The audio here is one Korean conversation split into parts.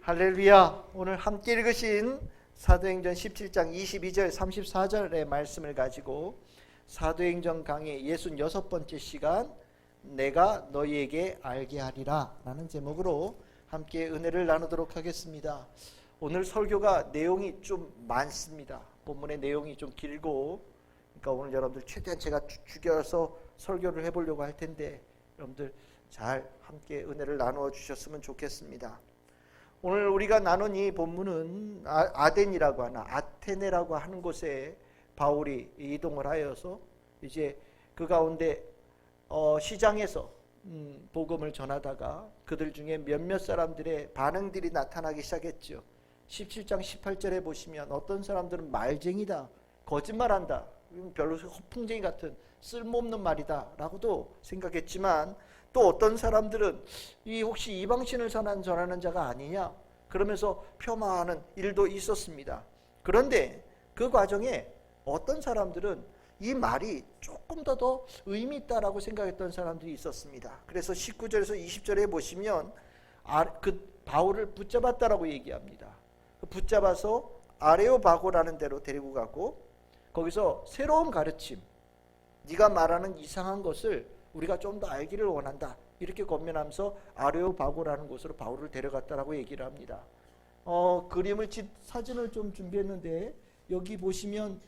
할렐루야. 오늘 함께 읽으신 사도행전 17장 22절 34절의 말씀을 가지고 사도행전 강의 66번째 시간 내가 너희에게 알게 하리라 라는 제목으로 함께 은혜를 나누도록 하겠습니다. 오늘 설교가 내용이 좀 많습니다. 본문의 내용이 좀 길고, 그러니까 오늘 여러분들 최대한 제가 죽여서 설교를 해보려고 할 텐데 여러분들 잘 함께 은혜를 나누어 주셨으면 좋겠습니다. 오늘 우리가 나눈 이 본문은 아덴이라고 하나 아테네라고 하는 곳에 바울이 이동을 하여서 이제 그 가운데 시장에서 복음을 전하다가 그들 중에 몇몇 사람들의 반응들이 나타나기 시작했죠. 17장 18절에 보시면 어떤 사람들은 말쟁이다, 거짓말한다, 별로 허풍쟁이 같은 쓸모없는 말이다 라고도 생각했지만, 또 어떤 사람들은 이 혹시 이방신을 전하는 자가 아니냐 그러면서 폄하하는 일도 있었습니다. 그런데 그 과정에 어떤 사람들은 이 말이 조금 더 의미 있다라고 생각했던 사람들이 있었습니다. 그래서 19절에서 20절에 보시면 그 바울을 붙잡았다라고 얘기합니다. 붙잡아서 아레오바고라는 데로 데리고 가고 거기서 새로운 가르침, 네가 말하는 이상한 것을 우리가 좀 더 알기를 원한다 이렇게 권면하면서 아레오바고라는 곳으로 바울을 데려갔다라고 얘기를 합니다. 사진을 좀 준비했는데 여기 보시면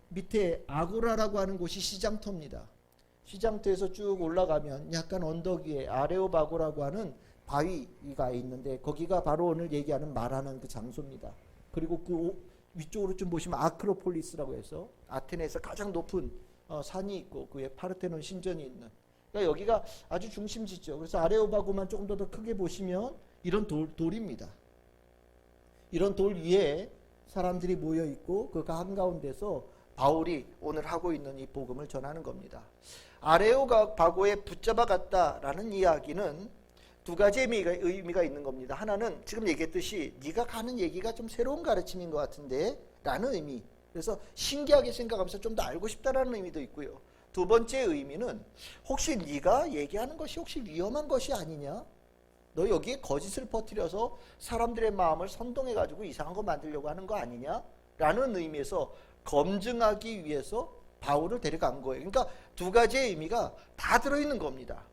밑에 아고라라고 하는 곳이 시장터입니다. 시장터에서 쭉 올라가면 약간 언덕 위에 아레오바고라고 하는 바위가 있는데 거기가 바로 오늘 얘기하는 말하는 그 장소입니다. 그리고 그 위쪽으로 좀 보시면 아크로폴리스라고 해서 아테네에서 가장 높은 산이 있고 그에 파르테논 신전이 있는, 그러니까 여기가 아주 중심지죠. 그래서 아레오바고만 조금 더 크게 보시면 이런 돌입니다. 이런 돌 위에 사람들이 모여 있고 그 한가운데서 바울이 오늘 하고 있는 이 복음을 전하는 겁니다. 아레오바고에 붙잡아 갔다라는 이야기는 두 가지 의미가 있는 겁니다. 하나는 지금 얘기했듯이 네가 가는 얘기가 좀 새로운 가르침인 것 같은데 라는 의미, 그래서 신기하게 생각하면서 좀 더 알고 싶다라는 의미도 있고요. 두 번째 의미는 혹시 네가 얘기하는 것이 혹시 위험한 것이 아니냐, 너 여기에 거짓을 퍼뜨려서 사람들의 마음을 선동해가지고 이상한 거 만들려고 하는 거 아니냐 라는 의미에서 검증하기 위해서 바울을 데려간 거예요. 그러니까 두 가지의 의미가 다 들어있는 겁니다.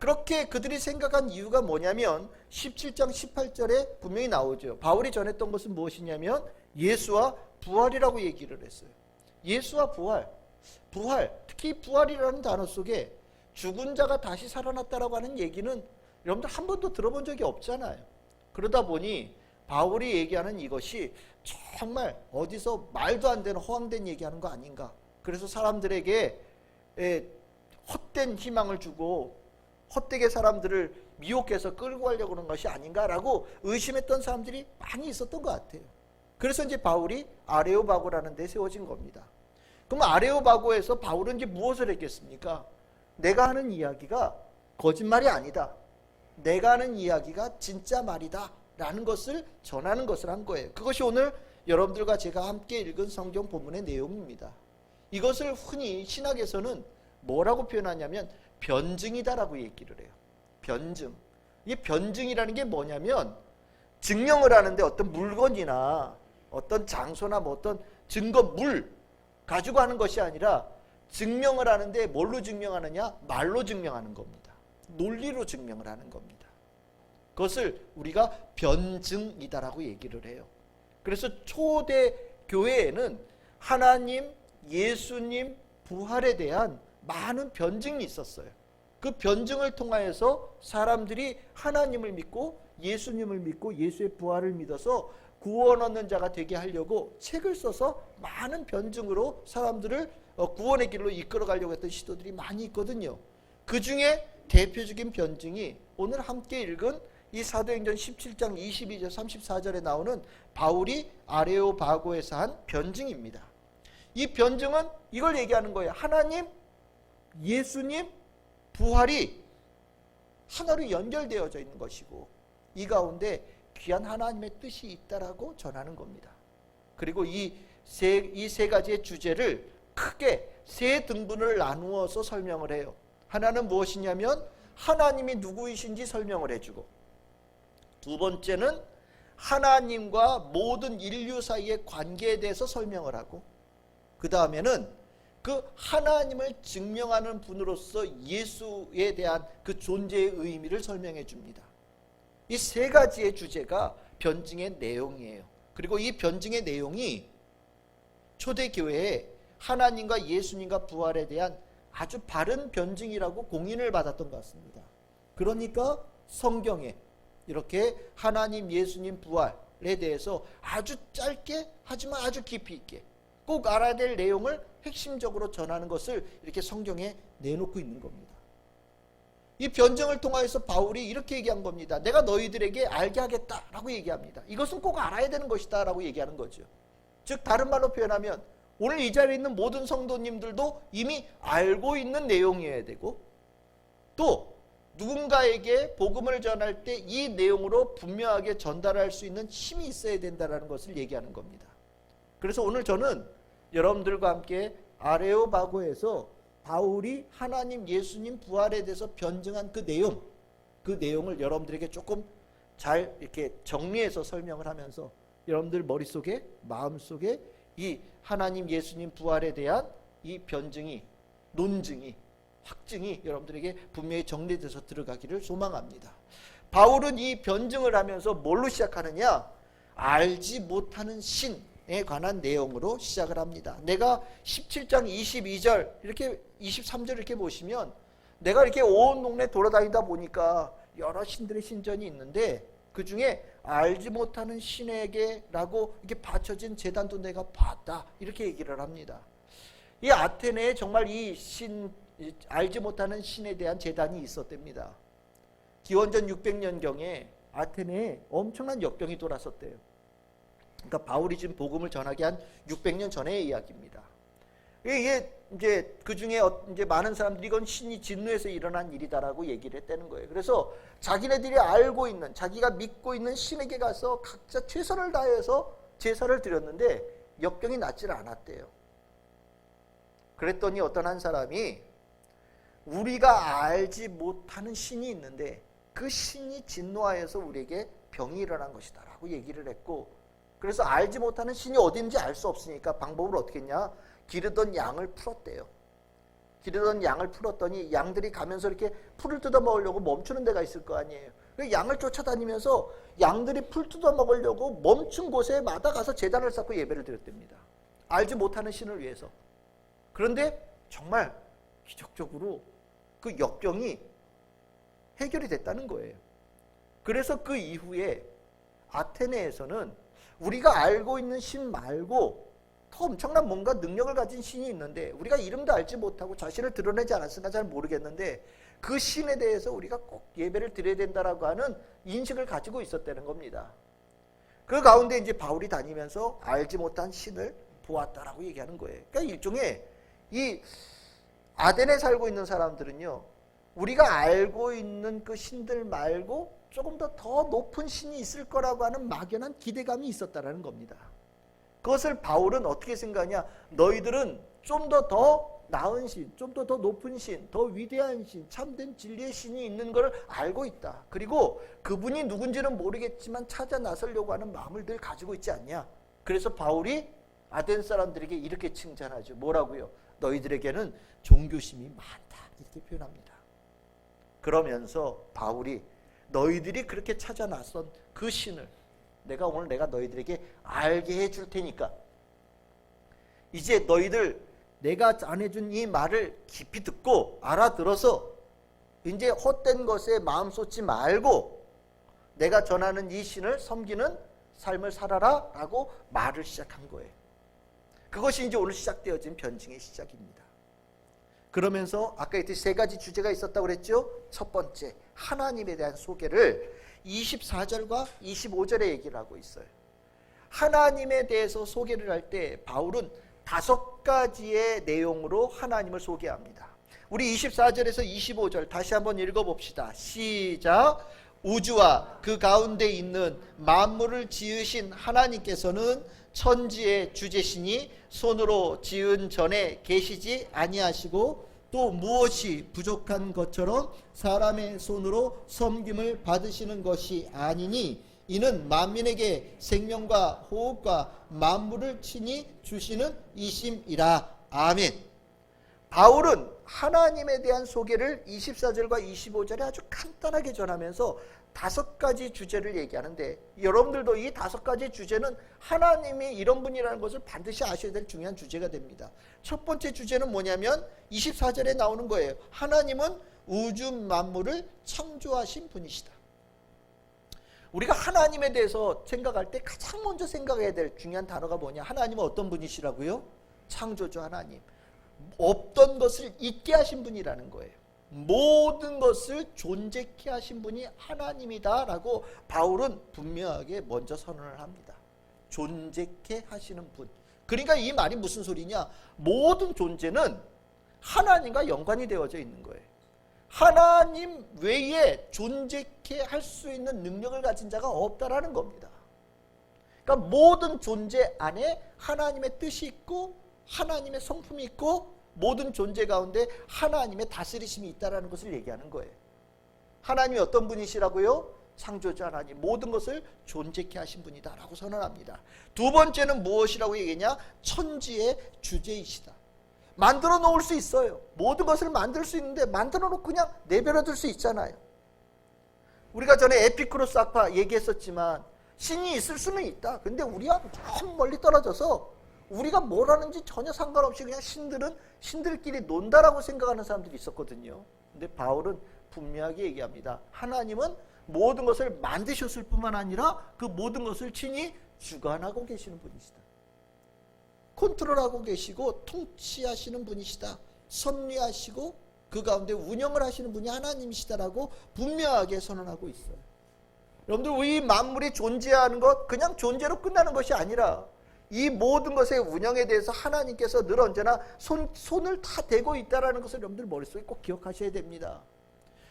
그렇게 그들이 생각한 이유가 뭐냐면 17장 18절에 분명히 나오죠. 바울이 전했던 것은 무엇이냐면 예수와 부활이라고 얘기를 했어요. 예수와 부활, 특히 부활이라는 단어 속에 죽은 자가 다시 살아났다라고 하는 얘기는 여러분들 한 번도 들어본 적이 없잖아요. 그러다 보니 바울이 얘기하는 이것이 정말 어디서 말도 안 되는 허황된 얘기하는 거 아닌가. 그래서 사람들에게 헛된 희망을 주고 헛되게 사람들을 미혹해서 끌고 가려고 하는 것이 아닌가라고 의심했던 사람들이 많이 있었던 것 같아요. 그래서 이제 바울이 아레오바고라는 데 세워진 겁니다. 그럼 아레오바고에서 바울은 이제 무엇을 했겠습니까? 내가 하는 이야기가 거짓말이 아니다, 내가 하는 이야기가 진짜 말이다 라는 것을 전하는 것을 한 거예요. 그것이 오늘 여러분들과 제가 함께 읽은 성경 본문의 내용입니다. 이것을 흔히 신학에서는 뭐라고 표현하냐면 변증이다라고 얘기를 해요. 변증. 이 변증이라는 게 뭐냐면 증명을 하는데 어떤 물건이나 어떤 장소나 뭐 어떤 증거, 물 가지고 하는 것이 아니라 증명을 하는데 뭘로 증명하느냐? 말로 증명하는 겁니다. 논리로 증명을 하는 겁니다. 그것을 우리가 변증이다라고 얘기를 해요. 그래서 초대 교회에는 하나님, 예수님, 부활에 대한 많은 변증이 있었어요. 그 변증을 통하여서 사람들이 하나님을 믿고 예수님을 믿고 예수의 부활을 믿어서 구원 얻는 자가 되게 하려고 책을 써서 많은 변증으로 사람들을 구원의 길로 이끌어 가려고 했던 시도들이 많이 있거든요. 그 중에 대표적인 변증이 오늘 함께 읽은 이 사도행전 17장 22절 34절에 나오는 바울이 아레오바고에서 한 변증입니다. 이 변증은 이걸 얘기하는 거예요. 하나님, 예수님, 부활이 하나로 연결되어져 있는 것이고 이 가운데 귀한 하나님의 뜻이 있다라고 전하는 겁니다. 그리고 이 세 가지의 주제를 크게 세 등분을 나누어서 설명을 해요. 하나는 무엇이냐면 하나님이 누구이신지 설명을 해주고, 두 번째는 하나님과 모든 인류 사이의 관계에 대해서 설명을 하고, 그 다음에는 그 하나님을 증명하는 분으로서 예수에 대한 그 존재의 의미를 설명해 줍니다. 이 세 가지의 주제가 변증의 내용이에요. 그리고 이 변증의 내용이 초대교회에 하나님과 예수님과 부활에 대한 아주 바른 변증이라고 공인을 받았던 것 같습니다. 그러니까 성경에 이렇게 하나님, 예수님, 부활에 대해서 아주 짧게 하지만 아주 깊이 있게 꼭 알아야 될 내용을 핵심적으로 전하는 것을 이렇게 성경에 내놓고 있는 겁니다. 이 변증을 통하여서 바울이 이렇게 얘기한 겁니다. 내가 너희들에게 알게 하겠다라고 얘기합니다. 이것은 꼭 알아야 되는 것이다 라고 얘기하는 거죠. 즉 다른 말로 표현하면 오늘 이 자리에 있는 모든 성도님들도 이미 알고 있는 내용이어야 되고, 또 누군가에게 복음을 전할 때 이 내용으로 분명하게 전달할 수 있는 힘이 있어야 된다는 것을 얘기하는 겁니다. 그래서 오늘 저는 여러분들과 함께 아레오바고에서 바울이 하나님, 예수님 부활에 대해서 변증한 그 내용을 여러분들에게 조금 잘 이렇게 정리해서 설명을 하면서 여러분들 머릿속에, 마음속에 이 하나님, 예수님 부활에 대한 이 변증이, 논증이, 확증이 여러분들에게 분명히 정리돼서 들어가기를 소망합니다. 바울은 이 변증을 하면서 뭘로 시작하느냐? 알지 못하는 신에 관한 내용으로 시작을 합니다. 내가 17장 22절 이렇게 23절 이렇게 보시면, 내가 이렇게 온 동네 돌아다니다 보니까 여러 신들의 신전이 있는데 그 중에 알지 못하는 신에게라고 이렇게 바쳐진 제단도 내가 봤다, 이렇게 얘기를 합니다. 이 아테네에 정말 이 알지 못하는 신에 대한 제단이 있었답니다. 기원전 600년경에 아테네에 엄청난 역병이 돌았었대요. 그러니까 바울이 지금 복음을 전하기 한 600년 전의 이야기입니다. 이게 이제 그 중에 이제 많은 사람들이 이건 신이 진노해서 일어난 일이다라고 얘기를 했다는 거예요. 그래서 자기네들이 알고 있는, 자기가 믿고 있는 신에게 가서 각자 최선을 다해서 제사를 드렸는데 역병이 낫질 않았대요. 그랬더니 어떤 한 사람이 우리가 알지 못하는 신이 있는데 그 신이 진노하여서 우리에게 병이 일어난 것이다 라고 얘기를 했고, 그래서 알지 못하는 신이 어딘지 알 수 없으니까 방법을 어떻게 했냐? 기르던 양을 풀었대요. 기르던 양을 풀었더니 양들이 가면서 이렇게 풀을 뜯어 먹으려고 멈추는 데가 있을 거 아니에요. 양을 쫓아다니면서 양들이 풀 뜯어 먹으려고 멈춘 곳에마다 가서 제단을 쌓고 예배를 드렸답니다. 알지 못하는 신을 위해서. 그런데 정말 기적적으로 그 역병이 해결이 됐다는 거예요. 그래서 그 이후에 아테네에서는 우리가 알고 있는 신 말고 더 엄청난 뭔가 능력을 가진 신이 있는데 우리가 이름도 알지 못하고 자신을 드러내지 않았으니까 잘 모르겠는데 그 신에 대해서 우리가 꼭 예배를 드려야 된다라고 하는 인식을 가지고 있었다는 겁니다. 그 가운데 이제 바울이 다니면서 알지 못한 신을 보았다라고 얘기하는 거예요. 그러니까 일종의 이 아덴에 살고 있는 사람들은요, 우리가 알고 있는 그 신들 말고 조금 더 높은 신이 있을 거라고 하는 막연한 기대감이 있었다라는 겁니다. 그것을 바울은 어떻게 생각하냐? 너희들은 좀 더 나은 신, 좀 더 높은 신, 더 위대한 신, 참된 진리의 신이 있는 걸 알고 있다. 그리고 그분이 누군지는 모르겠지만 찾아 나서려고 하는 마음을 늘 가지고 있지 않냐? 그래서 바울이 아덴 사람들에게 이렇게 칭찬하죠. 뭐라고요? 너희들에게는 종교심이 많다, 이렇게 표현합니다. 그러면서 바울이 너희들이 그렇게 찾아 나선 그 신을 오늘 내가 너희들에게 알게 해줄 테니까 이제 너희들 내가 전해준 이 말을 깊이 듣고 알아들어서 이제 헛된 것에 마음 쏟지 말고 내가 전하는 이 신을 섬기는 삶을 살아라 라고 말을 시작한 거예요. 그것이 이제 오늘 시작되어진 변증의 시작입니다. 그러면서 아까 이때 세 가지 주제가 있었다고 그랬죠. 첫 번째, 하나님에 대한 소개를 24절과 25절에 얘기를 하고 있어요. 하나님에 대해서 소개를 할 때 바울은 5가지의 내용으로 하나님을 소개합니다. 우리 24절에서 25절 다시 한번 읽어봅시다. 시작. 우주와 그 가운데 있는 만물을 지으신 하나님께서는 천지의 주재신이 손으로 지은 전에 계시지 아니하시고 또 무엇이 부족한 것처럼 사람의 손으로 섬김을 받으시는 것이 아니니 이는 만민에게 생명과 호흡과 만물을 친히 주시는 이심이라. 아멘. 바울은 하나님에 대한 소개를 24절과 25절에 아주 간단하게 전하면서 5가지 주제를 얘기하는데, 여러분들도 이 5가지 주제는 하나님이 이런 분이라는 것을 반드시 아셔야 될 중요한 주제가 됩니다. 첫 번째 주제는 뭐냐면 24절에 나오는 거예요. 하나님은 우주 만물을 창조하신 분이시다. 우리가 하나님에 대해서 생각할 때 가장 먼저 생각해야 될 중요한 단어가 뭐냐? 하나님은 어떤 분이시라고요? 창조주 하나님. 없던 것을 있게 하신 분이라는 거예요. 모든 것을 존재케 하신 분이 하나님이다 라고 바울은 분명하게 먼저 선언을 합니다. 존재케 하시는 분. 그러니까 이 말이 무슨 소리냐? 모든 존재는 하나님과 연관이 되어져 있는 거예요. 하나님 외에 존재케 할 수 있는 능력을 가진 자가 없다라는 겁니다. 그러니까 모든 존재 안에 하나님의 뜻이 있고 하나님의 성품이 있고 모든 존재 가운데 하나님의 다스리심이 있다는 것을 얘기하는 거예요. 하나님이 어떤 분이시라고요? 창조주 하나님, 모든 것을 존재케 하신 분이다 라고 선언합니다. 두 번째는 무엇이라고 얘기했냐? 천지의 주제이시다. 만들어 놓을 수 있어요. 모든 것을 만들 수 있는데 만들어 놓고 그냥 내버려 둘 수 있잖아요. 우리가 전에 에피쿠로스 학파 얘기했었지만 신이 있을 수는 있다. 근데 우리가 좀 멀리 떨어져서 우리가 뭘 하는지 전혀 상관없이 그냥 신들끼리 논다라고 생각하는 사람들이 있었거든요. 근데 바울은 분명하게 얘기합니다. 하나님은 모든 것을 만드셨을 뿐만 아니라 그 모든 것을 친히 주관하고 계시는 분이시다. 컨트롤하고 계시고 통치하시는 분이시다. 섭리하시고 그 가운데 운영을 하시는 분이 하나님이시다라고 분명하게 선언하고 있어요. 여러분들, 이 만물이 존재하는 것 그냥 존재로 끝나는 것이 아니라 이 모든 것의 운영에 대해서 하나님께서 늘 언제나 손을 다 대고 있다는 것을 여러분들 머릿속에 꼭 기억하셔야 됩니다.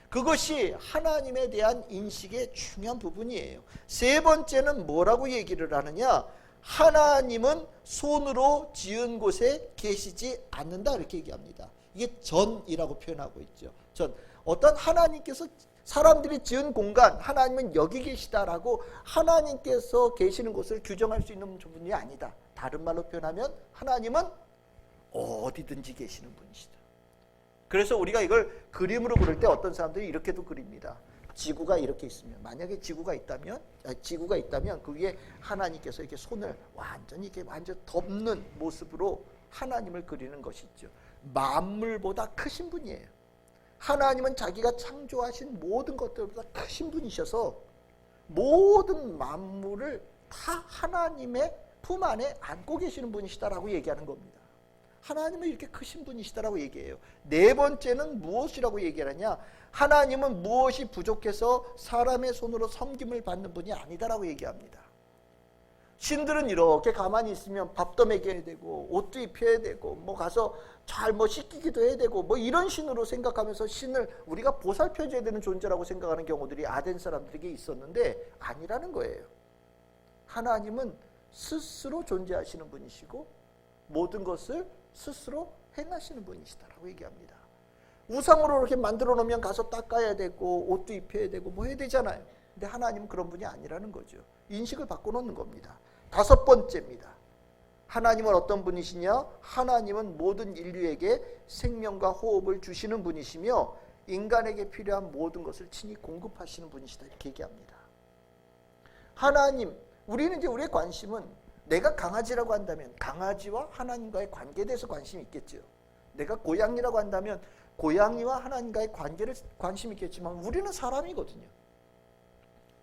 그것이 하나님에 대한 인식의 중요한 부분이에요. 세 번째는 뭐라고 얘기를 하느냐? 하나님은 손으로 지은 곳에 계시지 않는다 이렇게 얘기합니다. 이게 전이라고 표현하고 있죠. 전. 어떤 하나님께서 사람들이 지은 공간, 하나님은 여기 계시다라고 하나님께서 계시는 곳을 규정할 수 있는 분이 아니다. 다른 말로 표현하면 하나님은 어디든지 계시는 분이시다. 그래서 우리가 이걸 그림으로 그릴 때 어떤 사람들이 이렇게도 그립니다. 지구가 이렇게 있으면, 만약에 지구가 있다면 그 위에 하나님께서 이렇게 손을 완전히 이렇게 완전 덮는 모습으로 하나님을 그리는 것이죠. 만물보다 크신 분이에요. 하나님은 자기가 창조하신 모든 것들보다 크신 분이셔서 모든 만물을 다 하나님의 품 안에 안고 계시는 분이시다라고 얘기하는 겁니다. 하나님은 이렇게 크신 분이시다라고 얘기해요. 네 번째는 무엇이라고 얘기하느냐? 하나님은 무엇이 부족해서 사람의 손으로 섬김을 받는 분이 아니다라고 얘기합니다. 신들은 이렇게 가만히 있으면 밥도 먹여야 되고 옷도 입혀야 되고 뭐 가서 잘 뭐 씻기기도 해야 되고 뭐 이런 신으로 생각하면서 신을 우리가 보살펴줘야 되는 존재라고 생각하는 경우들이 아덴 사람들에게 있었는데 아니라는 거예요. 하나님은 스스로 존재하시는 분이시고 모든 것을 스스로 행하시는 분이시다라고 얘기합니다. 우상으로 이렇게 만들어 놓으면 가서 닦아야 되고 옷도 입혀야 되고 뭐 해야 되잖아요. 근데 하나님은 그런 분이 아니라는 거죠. 인식을 바꿔놓는 겁니다. 다섯 번째입니다. 하나님은 어떤 분이시냐? 하나님은 모든 인류에게 생명과 호흡을 주시는 분이시며 인간에게 필요한 모든 것을 친히 공급하시는 분이시다 이렇게 얘기합니다. 하나님, 우리는 이제 우리의 관심은 내가 강아지라고 한다면 강아지와 하나님과의 관계에 대해서 관심이 있겠죠. 내가 고양이라고 한다면 고양이와 하나님과의 관계를 관심이 있겠지만 우리는 사람이거든요.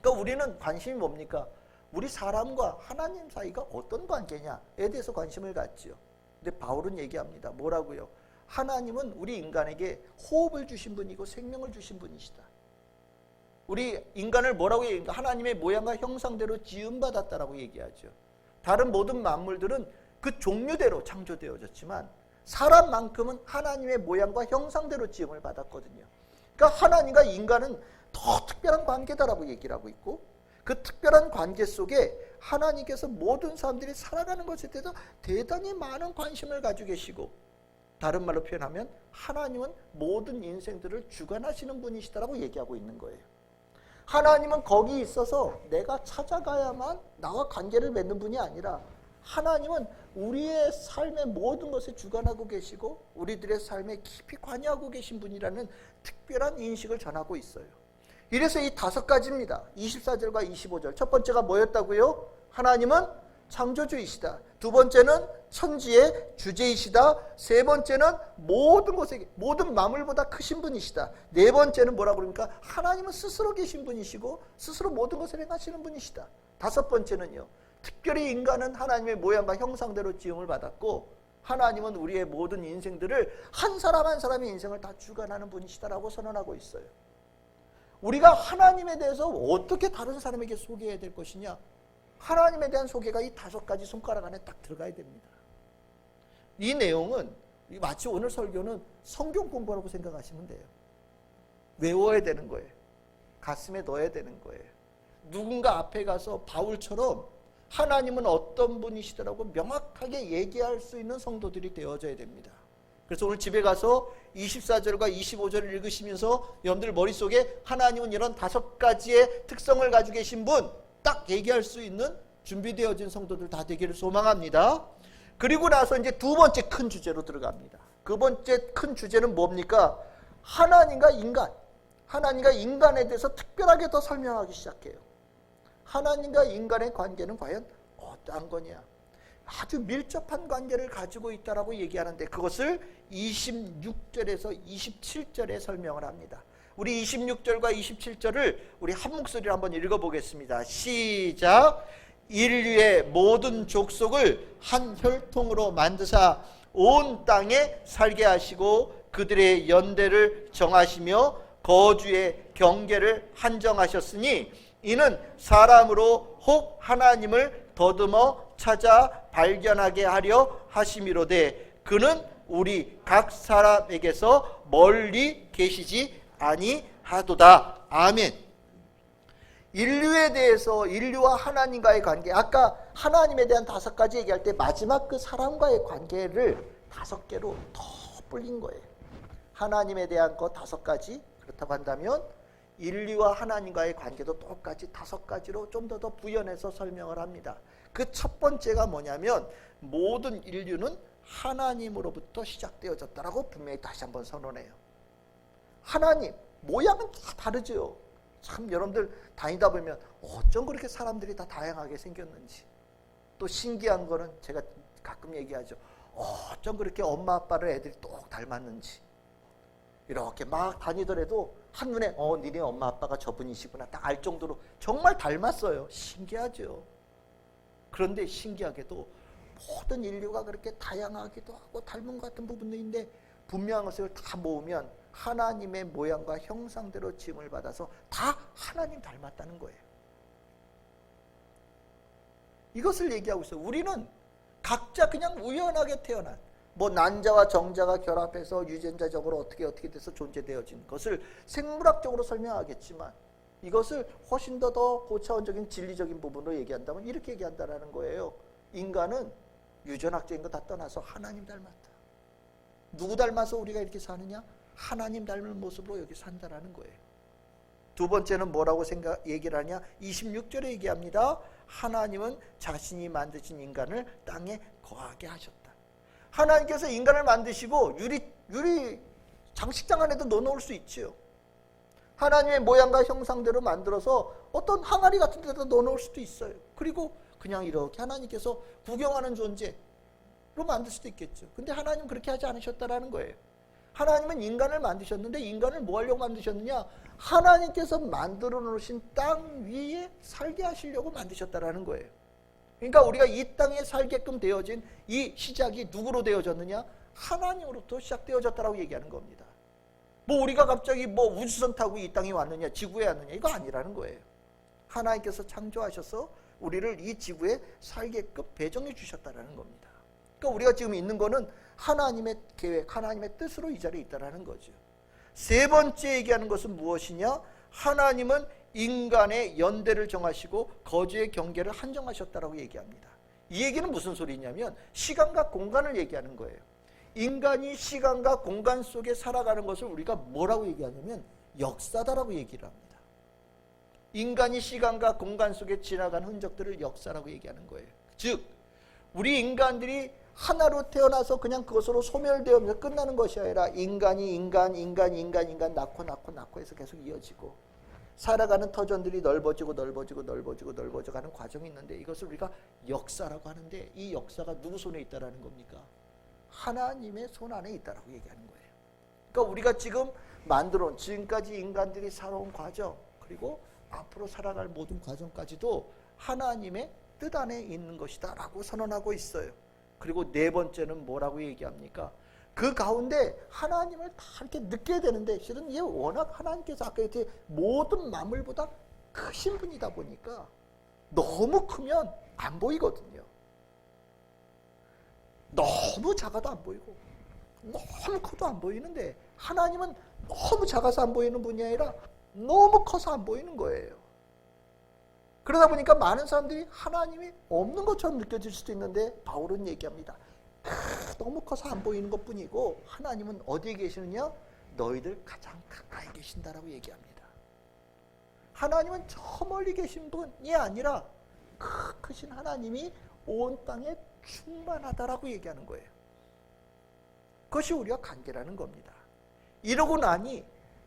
그러니까 우리는 관심이 뭡니까? 우리 사람과 하나님 사이가 어떤 관계냐에 대해서 관심을 갖죠. 근데 바울은 얘기합니다. 뭐라고요? 하나님은 우리 인간에게 호흡을 주신 분이고 생명을 주신 분이시다. 우리 인간을 뭐라고 얘기합니까? 하나님의 모양과 형상대로 지음받았다라고 얘기하죠. 다른 모든 만물들은 그 종류대로 창조되어졌지만 사람만큼은 하나님의 모양과 형상대로 지음을 받았거든요. 그러니까 하나님과 인간은 더 특별한 관계다라고 얘기를 하고 있고 그 특별한 관계 속에 하나님께서 모든 사람들이 살아가는 것에 대해서 대단히 많은 관심을 가지고 계시고 다른 말로 표현하면 하나님은 모든 인생들을 주관하시는 분이시다라고 얘기하고 있는 거예요. 하나님은 거기 있어서 내가 찾아가야만 나와 관계를 맺는 분이 아니라 하나님은 우리의 삶의 모든 것에 주관하고 계시고 우리들의 삶에 깊이 관여하고 계신 분이라는 특별한 인식을 전하고 있어요. 이래서 이 5가지입니다. 24절과 25절. 첫 번째가 뭐였다고요? 하나님은 창조주이시다. 두 번째는 천지의 주제이시다. 세 번째는 모든 것에 모든 만물보다 크신 분이시다. 네 번째는 뭐라고 그러니까 하나님은 스스로 계신 분이시고 스스로 모든 것을 행하시는 분이시다. 다섯 번째는요, 특별히 인간은 하나님의 모양과 형상대로 지음을 받았고 하나님은 우리의 모든 인생들을 한 사람 한 사람의 인생을 다 주관하는 분이시다라고 선언하고 있어요. 우리가 하나님에 대해서 어떻게 다른 사람에게 소개해야 될 것이냐? 하나님에 대한 소개가 이 5가지 손가락 안에 딱 들어가야 됩니다. 이 내용은 마치 오늘 설교는 성경 공부라고 생각하시면 돼요. 외워야 되는 거예요. 가슴에 넣어야 되는 거예요. 누군가 앞에 가서 바울처럼 하나님은 어떤 분이시더라고 명확하게 얘기할 수 있는 성도들이 되어져야 됩니다. 그래서 오늘 집에 가서 24절과 25절을 읽으시면서 여러분들 머릿속에 하나님은 이런 5가지의 특성을 가지고 계신 분 딱 얘기할 수 있는 준비되어진 성도들 다 되기를 소망합니다. 그리고 나서 이제 두 번째 큰 주제로 들어갑니다. 그 번째 큰 주제는 뭡니까? 하나님과 인간. 하나님과 인간에 대해서 특별하게 더 설명하기 시작해요. 하나님과 인간의 관계는 과연 어떠한 거냐? 아주 밀접한 관계를 가지고 있다라고 얘기하는데 그것을 26절에서 27절에 설명을 합니다. 우리 26절과 27절을 우리 한 목소리로 한번 읽어보겠습니다. 시작. 인류의 모든 족속을 한 혈통으로 만드사 온 땅에 살게 하시고 그들의 연대를 정하시며 거주의 경계를 한정하셨으니 이는 사람으로 혹 하나님을 더듬어 찾아 발견하게 하려 하심이로되 그는 우리 각 사람에게서 멀리 계시지 아니하도다. 아멘. 인류에 대해서 인류와 하나님과의 관계, 아까 하나님에 대한 5가지 얘기할 때 마지막 그 사람과의 관계를 5개로 더 불린 거예요. 하나님에 대한 것 5가지, 그렇다고 한다면 인류와 하나님과의 관계도 똑같이 5가지로 좀 더 부연해서 설명을 합니다. 그 첫 번째가 뭐냐면 모든 인류는 하나님으로부터 시작되어졌다라고 분명히 다시 한번 선언해요. 하나님, 모양은 다 다르죠. 참 여러분들 다니다 보면 어쩜 그렇게 사람들이 다 다양하게 생겼는지. 또 신기한 거는 제가 가끔 얘기하죠. 어쩜 그렇게 엄마 아빠를 애들이 똑 닮았는지. 이렇게 막 다니더라도 한눈에 니네 엄마 아빠가 저분이시구나 딱 알 정도로 정말 닮았어요. 신기하죠. 그런데 신기하게도 모든 인류가 그렇게 다양하기도 하고 닮은 것 같은 부분도 있는데 분명한 것을 다 모으면 하나님의 모양과 형상대로 지음을 받아서 다 하나님 닮았다는 거예요. 이것을 얘기하고 있어요. 우리는 각자 그냥 우연하게 태어난 뭐 난자와 정자가 결합해서 유전자적으로 어떻게 돼서 존재되어진 것을 생물학적으로 설명하겠지만 이것을 훨씬 더 고차원적인 진리적인 부분으로 얘기한다면 이렇게 얘기한다는 거예요. 인간은 유전학적인 거 다 떠나서 하나님 닮았다. 누구 닮아서 우리가 이렇게 사느냐? 하나님 닮은 모습으로 여기 산다라는 거예요. 두 번째는 뭐라고 얘기를 하냐? 26절에 얘기합니다. 하나님은 자신이 만드신 인간을 땅에 거하게 하셨다. 하나님께서 인간을 만드시고 유리 장식장 안에도 넣어놓을 수 있지요. 하나님의 모양과 형상대로 만들어서 어떤 항아리 같은 데다 넣어놓을 수도 있어요. 그리고 그냥 이렇게 하나님께서 구경하는 존재로 만들 수도 있겠죠. 근데 하나님은 그렇게 하지 않으셨다라는 거예요. 하나님은 인간을 만드셨는데 인간을 뭐 하려고 만드셨느냐? 하나님께서 만들어 놓으신 땅 위에 살게 하시려고 만드셨다라는 거예요. 그러니까 우리가 이 땅에 살게끔 되어진 이 시작이 누구로 되어졌느냐? 하나님으로부터 시작되어졌다라고 얘기하는 겁니다. 뭐 우리가 갑자기 뭐 우주선 타고 이 땅에 왔느냐, 지구에 왔느냐, 이거 아니라는 거예요. 하나님께서 창조하셔서 우리를 이 지구에 살게끔 배정해 주셨다라는 겁니다. 그러니까 우리가 지금 있는 거는 하나님의 계획, 하나님의 뜻으로 이 자리에 있다라는 거죠. 세 번째 얘기하는 것은 무엇이냐? 하나님은 인간의 연대를 정하시고 거주의 경계를 한정하셨다라고 얘기합니다. 이 얘기는 무슨 소리냐면 시간과 공간을 얘기하는 거예요. 인간이 시간과 공간 속에 살아가는 것을 우리가 뭐라고 얘기하냐면 역사다라고 얘기를 합니다. 인간이 시간과 공간 속에 지나간 흔적들을 역사라고 얘기하는 거예요. 즉 우리 인간들이 하나로 태어나서 그냥 그것으로 소멸되어서 끝나는 것이 아니라 인간이 인간 낳고 해서 계속 이어지고 살아가는 터전들이 넓어지고 가는 과정이 있는데 이것을 우리가 역사라고 하는데 이 역사가 누구 손에 있다라는 겁니까? 하나님의 손 안에 있다라고 얘기하는 거예요. 그러니까 우리가 지금 만들어온 지금까지 인간들이 살아온 과정 그리고 앞으로 살아갈 모든 과정까지도 하나님의 뜻 안에 있는 것이다 라고 선언하고 있어요. 그리고 네 번째는 뭐라고 얘기합니까? 그 가운데 하나님을 다 이렇게 느껴야 되는데 실은 이게 워낙 하나님께서 아까 이렇게 모든 만물보다 크신 분이다 보니까 너무 크면 안 보이거든요. 너무 작아도 안 보이고 너무 커도 안 보이는데 하나님은 너무 작아서 안 보이는 분이 아니라 너무 커서 안 보이는 거예요. 그러다 보니까 많은 사람들이 하나님이 없는 것처럼 느껴질 수도 있는데 바울은 얘기합니다. 너무 커서 안 보이는 것뿐이고 하나님은 어디에 계시느냐? 너희들 가장 가까이 계신다라고 얘기합니다. 하나님은 저 멀리 계신 분이 아니라 크신 하나님이 온 땅에 충만하다라고 얘기하는 거예요. 그것이 우리와 관계라는 겁니다. 이러고 나니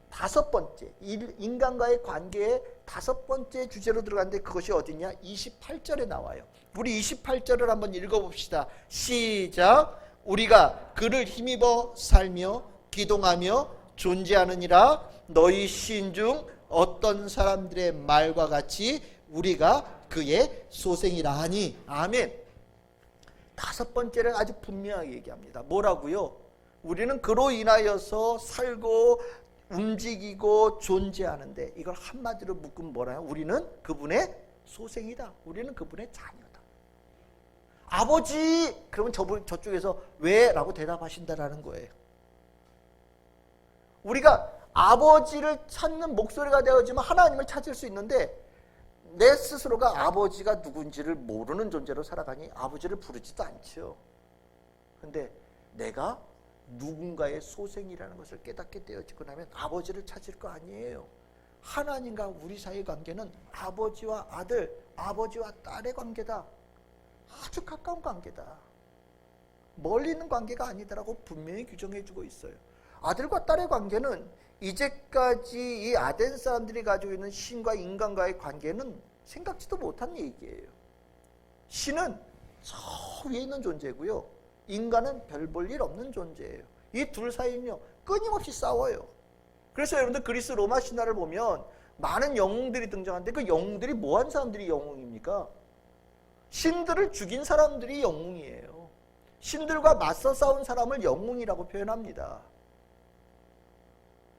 다섯 번째, 인간과의 관계의 다섯 번째 주제로 들어갔는데 그것이 어디냐? 28절에 나와요. 우리 28절을 한번 읽어봅시다. 시작. 우리가 그를 힘입어 살며 기동하며 존재하느니라. 너희 시인 중 어떤 사람들의 말과 같이 우리가 그의 소생이라 하니. 아멘. 다섯 번째를 아주 분명하게 얘기합니다. 뭐라고요? 우리는 그로 인하여서 살고 움직이고 존재하는데 이걸 한마디로 묶으면 뭐라요? 우리는 그분의 소생이다. 우리는 그분의 자녀다. 아버지! 그러면 저쪽에서 왜? 라고 대답하신다라는 거예요. 우리가 아버지를 찾는 목소리가 되어지면 하나님을 찾을 수 있는데 내 스스로가 아버지가 누군지를 모르는 존재로 살아가니 아버지를 부르지도 않죠. 근데 내가 누군가의 소생이라는 것을 깨닫게 되어지고 나면 아버지를 찾을 거 아니에요. 하나님과 우리 사이의 관계는 아버지와 아들, 아버지와 딸의 관계다. 아주 가까운 관계다. 멀리 있는 관계가 아니다라고 분명히 규정해주고 있어요. 아들과 딸의 관계는 이제까지 이 아덴 사람들이 가지고 있는 신과 인간과의 관계는 생각지도 못한 얘기예요. 신은 저 위에 있는 존재고요. 인간은 별 볼 일 없는 존재예요. 이 둘 사이는요 끊임없이 싸워요. 그래서 여러분들 그리스 로마 신화를 보면 많은 영웅들이 등장하는데 그 영웅들이 뭐한 사람들이 영웅입니까? 신들을 죽인 사람들이 영웅이에요. 신들과 맞서 싸운 사람을 영웅이라고 표현합니다.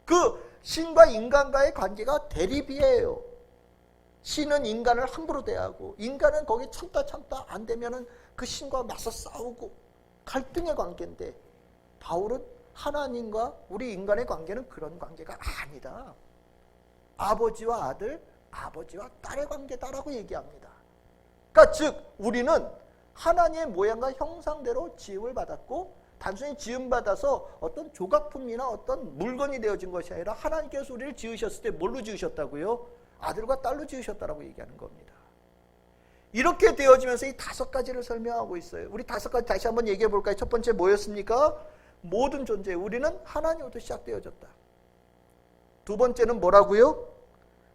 그 신과 인간과의 관계가 대립이에요. 신은 인간을 함부로 대하고 인간은 거기 참다 안 되면은 그 신과 맞서 싸우고 갈등의 관계인데 바울은 하나님과 우리 인간의 관계는 그런 관계가 아니다. 아버지와 아들, 아버지와 딸의 관계다라고 얘기합니다. 그러니까 즉 우리는 하나님의 모양과 형상대로 지음을 받았고 단순히 지음받아서 어떤 조각품이나 어떤 물건이 되어진 것이 아니라 하나님께서 우리를 지으셨을 때 뭘로 지으셨다고요? 아들과 딸로 지으셨다라고 얘기하는 겁니다. 이렇게 되어지면서 이 다섯 가지를 설명하고 있어요. 우리 다섯 가지 다시 한번 얘기해 볼까요? 첫 번째 뭐였습니까? 모든 존재, 우리는 하나님으로부터 시작되어졌다. 두 번째는 뭐라고요?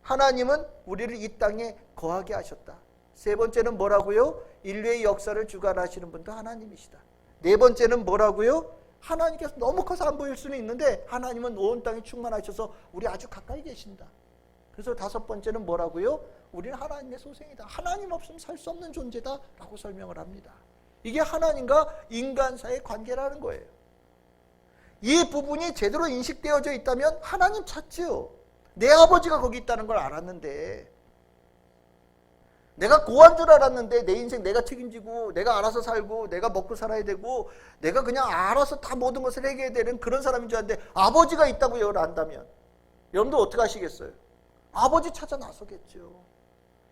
하나님은 우리를 이 땅에 거하게 하셨다. 세 번째는 뭐라고요? 인류의 역사를 주관하시는 분도 하나님이시다. 네 번째는 뭐라고요? 하나님께서 너무 커서 안 보일 수는 있는데 하나님은 온 땅에 충만하셔서 우리 아주 가까이 계신다. 그래서 다섯 번째는 뭐라고요? 우리는 하나님의 소생이다. 하나님 없으면 살 수 없는 존재다 라고 설명을 합니다. 이게 하나님과 인간 사이의 관계라는 거예요. 이 부분이 제대로 인식되어져 있다면 하나님 찾지요. 내 아버지가 거기 있다는 걸 알았는데 내가 고아인 줄 알았는데 내 인생 내가 책임지고 내가 알아서 살고 내가 먹고 살아야 되고 내가 그냥 알아서 다 모든 것을 해결해야 되는 그런 사람인 줄 알았는데 아버지가 있다고 이걸 안다면 여러분들 어떻게 하시겠어요? 아버지 찾아 나서겠죠.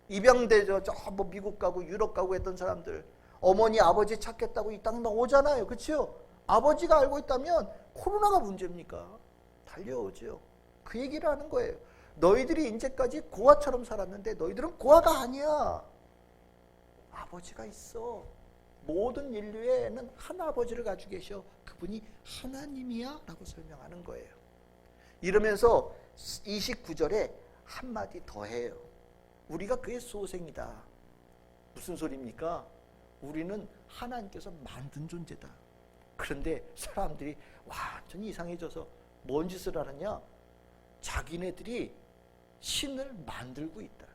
입양되죠. 저 미국 가고 유럽 가고 했던 사람들 어머니 아버지 찾겠다고 이 땅 나오잖아요. 그렇죠? 아버지가 알고 있다면 코로나가 문제입니까? 달려오죠. 그 얘기를 하는 거예요. 너희들이 이제까지 고아처럼 살았는데 너희들은 고아가 아니야. 아버지가 있어. 모든 인류에는 한 아버지를 가지고 계셔. 그분이 하나님이야 라고 설명하는 거예요. 이러면서 29절에 한마디 더 해요. 우리가 그의 소생이다. 무슨 소리입니까? 우리는 하나님께서 만든 존재다. 그런데 사람들이 완전히 이상해져서 뭔 짓을 하느냐? 자기네들이 신을 만들고 있다.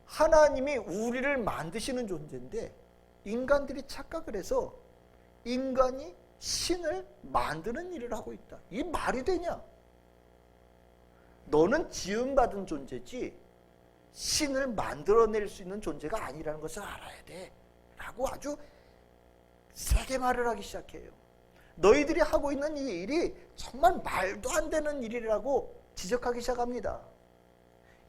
하나님이 우리를 만드시는 존재인데 인간들이 착각을 해서 인간이 신을 만드는 일을 하고 있다. 이 말이 되냐? 너는 지음받은 존재지 신을 만들어낼 수 있는 존재가 아니라는 것을 알아야 돼 라고 아주 세게 말을 하기 시작해요. 너희들이 하고 있는 이 일이 정말 말도 안 되는 일이라고 지적하기 시작합니다.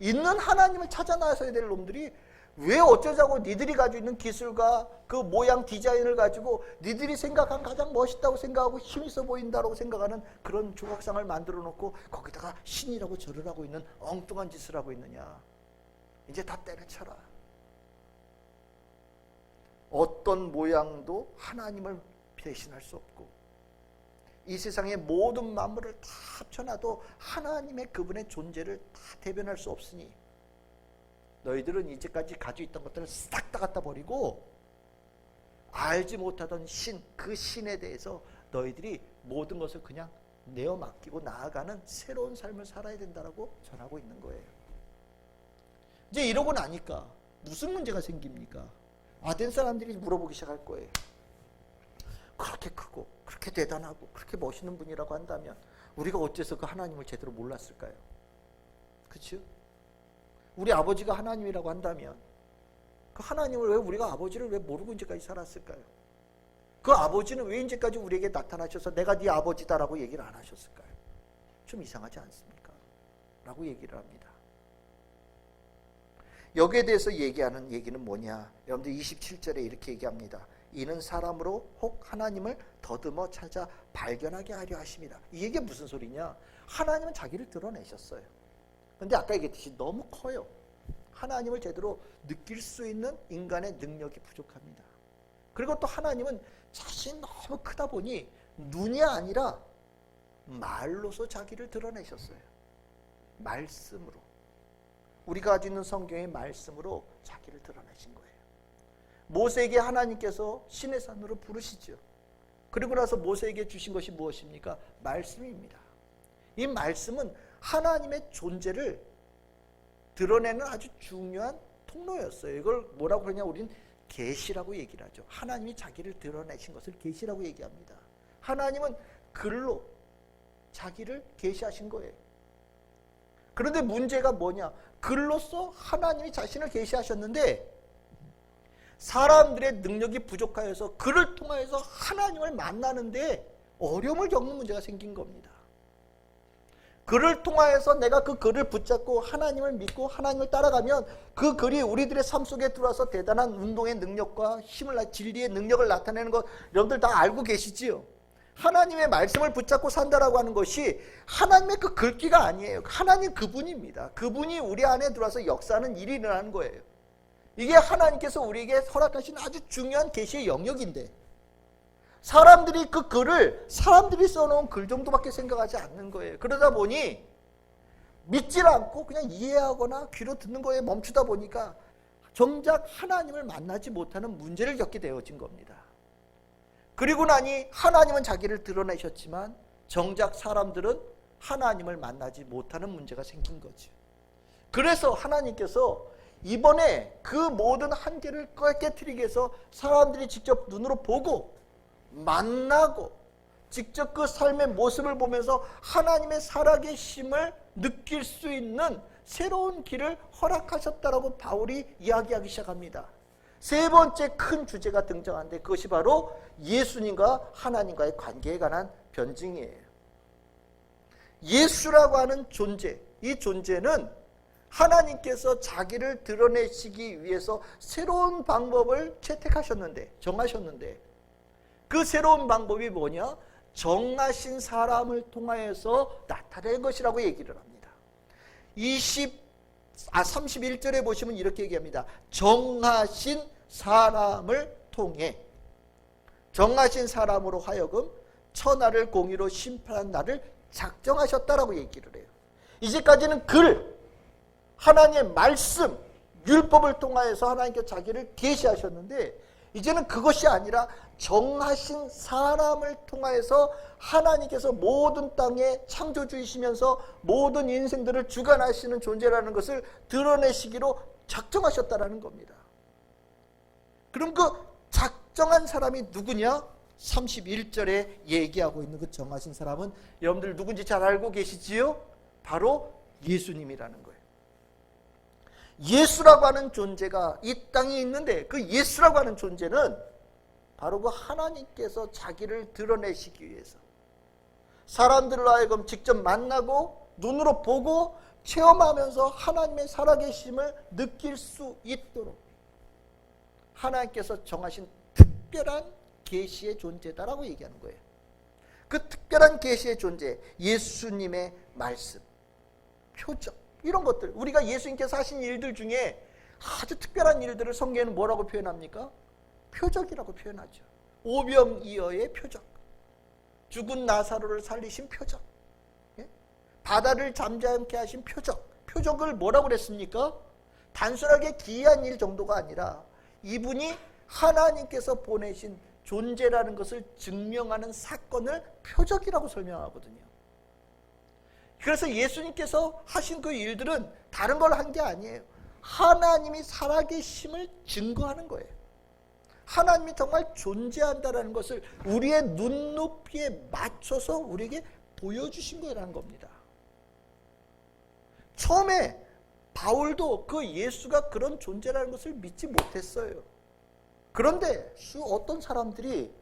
있는 하나님을 찾아 나서야 될 놈들이 왜 어쩌자고 니들이 가지고 있는 기술과 그 모양 디자인을 가지고 니들이 생각한 가장 멋있다고 생각하고 힘있어 보인다고 생각하는 그런 조각상을 만들어 놓고 거기다가 신이라고 절을 하고 있는 엉뚱한 짓을 하고 있느냐. 이제 다 때려쳐라. 어떤 모양도 하나님을 대신할 수 없고 이 세상의 모든 만물을 다 합쳐놔도 하나님의 그분의 존재를 다 대변할 수 없으니 너희들은 이제까지 가지고 있던 것들을 싹 다 갖다 버리고 알지 못하던 신, 그 신에 대해서 너희들이 모든 것을 그냥 내어 맡기고 나아가는 새로운 삶을 살아야 된다라고 전하고 있는 거예요. 이제 이러고 나니까 무슨 문제가 생깁니까? 아덴 사람들이 물어보기 시작할 거예요. 그렇게 크고 그렇게 대단하고 그렇게 멋있는 분이라고 한다면 우리가 어째서 그 하나님을 제대로 몰랐을까요? 그렇죠? 우리 아버지가 하나님이라고 한다면 그 하나님을 왜 우리가 아버지를 왜 모르고 이제까지 살았을까요? 그 아버지는 왜 이제까지 우리에게 나타나셔서 내가 네 아버지다라고 얘기를 안 하셨을까요? 좀 이상하지 않습니까? 라고 얘기를 합니다. 여기에 대해서 얘기하는 얘기는 뭐냐? 여러분들 27절에 이렇게 얘기합니다. 이는 사람으로 혹 하나님을 더듬어 찾아 발견하게 하려 하십니다. 이 얘기가 무슨 소리냐? 하나님은 자기를 드러내셨어요. 그런데 아까 얘기했듯이 너무 커요. 하나님을 제대로 느낄 수 있는 인간의 능력이 부족합니다. 그리고 또 하나님은 자신이 너무 크다 보니 눈이 아니라 말로서 자기를 드러내셨어요. 말씀으로. 우리가 가지고 있는 성경의 말씀으로 자기를 드러내신 거예요. 모세에게 하나님께서 신의 산으로 부르시죠. 그리고 나서 모세에게 주신 것이 무엇입니까? 말씀입니다. 이 말씀은 하나님의 존재를 드러내는 아주 중요한 통로였어요. 이걸 뭐라고 그러냐? 우리는 계시라고 얘기를 하죠. 하나님이 자기를 드러내신 것을 계시라고 얘기합니다. 하나님은 글로 자기를 계시하신 거예요. 그런데 문제가 뭐냐? 글로써 하나님이 자신을 계시하셨는데 사람들의 능력이 부족하여서 글을 통하여서 하나님을 만나는데 어려움을 겪는 문제가 생긴 겁니다. 글을 통하여서 내가 그 글을 붙잡고 하나님을 믿고 하나님을 따라가면 그 글이 우리들의 삶 속에 들어와서 대단한 운동의 능력과 힘을, 진리의 능력을 나타내는 것 여러분들 다 알고 계시지요? 하나님의 말씀을 붙잡고 산다라고 하는 것이 하나님의 그 글귀가 아니에요. 하나님 그분입니다. 그분이 우리 안에 들어와서 역사하는 일이 일어나는 거예요. 이게 하나님께서 우리에게 허락하신 아주 중요한 계시의 영역인데 사람들이 그 글을 사람들이 써놓은 글 정도밖에 생각하지 않는 거예요. 그러다 보니 믿질 않고 그냥 이해하거나 귀로 듣는 거에 멈추다 보니까 정작 하나님을 만나지 못하는 문제를 겪게 되어진 겁니다. 그리고 나니 하나님은 자기를 드러내셨지만 정작 사람들은 하나님을 만나지 못하는 문제가 생긴 거죠. 그래서 하나님께서 이번에 그 모든 한계를 깨트리기 위해서 사람들이 직접 눈으로 보고 만나고 직접 그 삶의 모습을 보면서 하나님의 살아계심을 느낄 수 있는 새로운 길을 허락하셨다라고 바울이 이야기하기 시작합니다. 세 번째 큰 주제가 등장하는데 그것이 바로 예수님과 하나님과의 관계에 관한 변증이에요. 예수라고 하는 존재, 이 존재는 하나님께서 자기를 드러내시기 위해서 새로운 방법을 채택하셨는데, 정하셨는데, 그 새로운 방법이 뭐냐? 정하신 사람을 통하여서 나타낸 것이라고 얘기를 합니다. 31절에 보시면 이렇게 얘기합니다. 정하신 사람을 통해, 정하신 사람으로 하여금 천하를 공의로 심판한 나를 작정하셨다라고 얘기를 해요. 이제까지는 하나님의 말씀, 율법을 통하여서 하나님께서 자기를 계시하셨는데, 이제는 그것이 아니라 정하신 사람을 통하여서 하나님께서 모든 땅에 창조주이시면서 모든 인생들을 주관하시는 존재라는 것을 드러내시기로 작정하셨다라는 겁니다. 그럼 그 작정한 사람이 누구냐? 31절에 얘기하고 있는 그 정하신 사람은 여러분들 누군지 잘 알고 계시지요? 바로 예수님이라는 거예요. 예수라고 하는 존재가 이 땅에 있는데, 그 예수라고 하는 존재는 바로 그 하나님께서 자기를 드러내시기 위해서 사람들로 하여금 직접 만나고 눈으로 보고 체험하면서 하나님의 살아계심을 느낄 수 있도록 하나님께서 정하신 특별한 계시의 존재다라고 얘기하는 거예요. 그 특별한 계시의 존재, 예수님의 말씀, 표적, 이런 것들, 우리가 예수님께서 하신 일들 중에 아주 특별한 일들을 성경에는 뭐라고 표현합니까? 표적이라고 표현하죠. 오병이어의 표적, 죽은 나사로를 살리신 표적, 바다를 잠잠케 하신 표적, 표적을 뭐라고 그랬습니까? 단순하게 기이한 일 정도가 아니라 이분이 하나님께서 보내신 존재라는 것을 증명하는 사건을 표적이라고 설명하거든요. 그래서 예수님께서 하신 그 일들은 다른 걸 한 게 아니에요. 하나님이 살아계심을 증거하는 거예요. 하나님이 정말 존재한다는 것을 우리의 눈높이에 맞춰서 우리에게 보여주신 거라는 겁니다. 처음에 바울도 그 예수가 그런 존재라는 것을 믿지 못했어요. 그런데 어떤 사람들이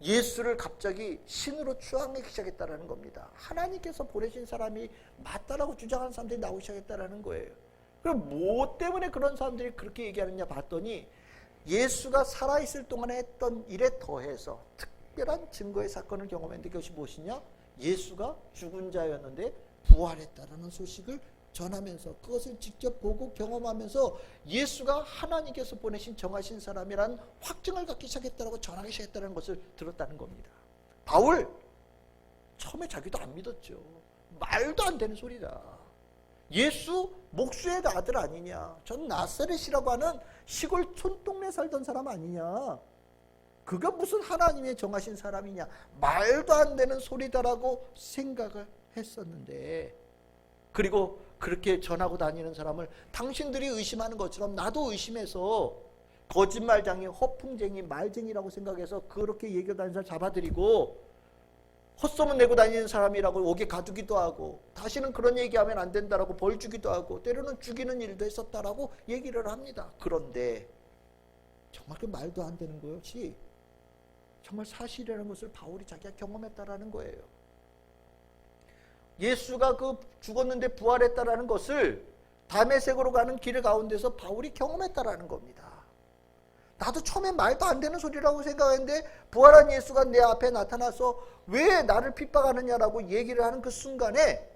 예수를 갑자기 신으로 추앙하기 시작했다는 겁니다. 하나님께서 보내신 사람이 맞다라고 주장하는 사람들이 나오기 시작했다는 거예요. 그럼 뭐 때문에 그런 사람들이 그렇게 얘기하느냐 봤더니 예수가 살아있을 동안에 했던 일에 더해서 특별한 증거의 사건을 경험했는데, 그것이 무엇이냐? 예수가 죽은 자였는데 부활했다라는 소식을 전하면서 그것을 직접 보고 경험하면서 예수가 하나님께서 보내신 정하신 사람이라는 확증을 갖기 시작했다고 전하기 시작했다는 것을 들었다는 겁니다. 바울 처음에 자기도 안 믿었죠. 말도 안 되는 소리다. 예수 목수의 아들 아니냐? 전 나사렛이라고 하는 시골 촌동네 살던 사람 아니냐? 그가 무슨 하나님의 정하신 사람이냐? 말도 안 되는 소리다라고 생각을 했었는데, 그리고 그렇게 전하고 다니는 사람을 당신들이 의심하는 것처럼 나도 의심해서 거짓말쟁이, 허풍쟁이, 말쟁이라고 생각해서 그렇게 얘기를 다니는 사람 잡아들이고 헛소문 내고 다니는 사람이라고 옥에 가두기도 하고, 다시는 그런 얘기하면 안 된다라고 벌 주기도 하고, 때로는 죽이는 일도 했었다라고 얘기를 합니다. 그런데 정말 그 말도 안 되는 것이 정말 사실이라는 것을 바울이 자기가 경험했다라는 거예요. 예수가 죽었는데 부활했다라는 것을 다메섹으로 가는 길 가운데서 바울이 경험했다라는 겁니다. 나도 처음에 말도 안 되는 소리라고 생각했는데 부활한 예수가 내 앞에 나타나서 왜 나를 핍박하느냐라고 얘기를 하는 그 순간에